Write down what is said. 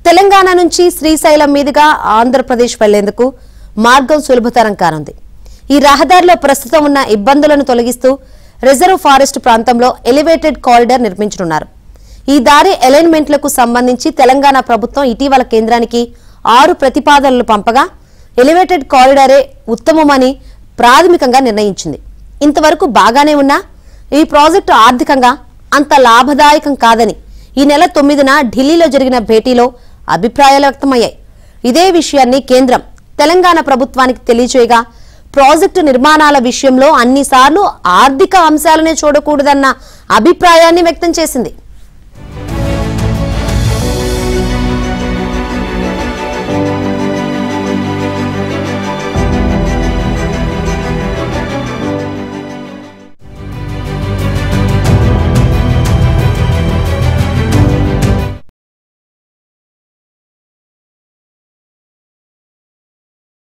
తెలంగాణ నుంచి శ్రీశైలం మీదుగా ఆంధ్రప్రదేశ్ వెళ్లేందుకు మార్గం సులభతరం కానుంది. ఈ రహదారిలో ప్రస్తుతం ఉన్న ఇబ్బందులను తొలగిస్తూ రిజర్వ్ ఫారెస్ట్ ప్రాంతంలో ఎలివేటెడ్ కారిడార్ నిర్మించనున్నారు. ఈ దారి అలైన్మెంట్లకు సంబంధించి తెలంగాణ ప్రభుత్వం ఇటీవల కేంద్రానికి 6 ప్రతిపాదనలు పంపగా ఎలివేటెడ్ కారిడారే ఉత్తమమని ప్రాథమికంగా నిర్ణయించింది. ఇంతవరకు బాగానే ఉన్నా ఈ ప్రాజెక్టు ఆర్థికంగా అంత లాభదాయకం కాదని ఈ నెల 9న ఢిల్లీలో జరిగిన భేటీలో అభిప్రాయాలు వ్యక్తమయ్యాయి. ఇదే విషయాన్ని కేంద్రం తెలంగాణ ప్రభుత్వానికి తెలియజేయగా ప్రాజెక్టు నిర్మాణాల విషయంలో అన్నిసార్లు ఆర్థిక అంశాలనే చూడకూడదన్న అభిప్రాయాన్ని వ్యక్తం చేసింది.